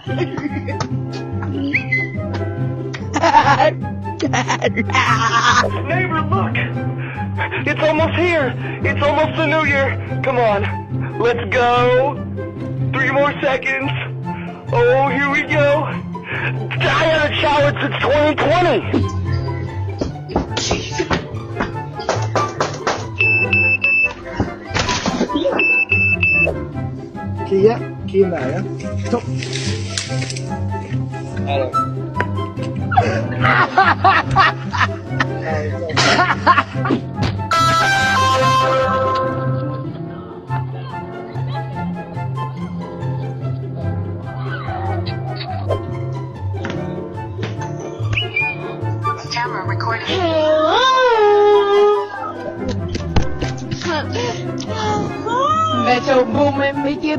Neighbor, look! It's almost here! It's almost the new year! Come on, let's go! 3 more seconds! Oh, here we go! I haven't showered since 2020! Kia nào á? Thúc. Camera recording. Mẹ chồng bố mẹ mấy kia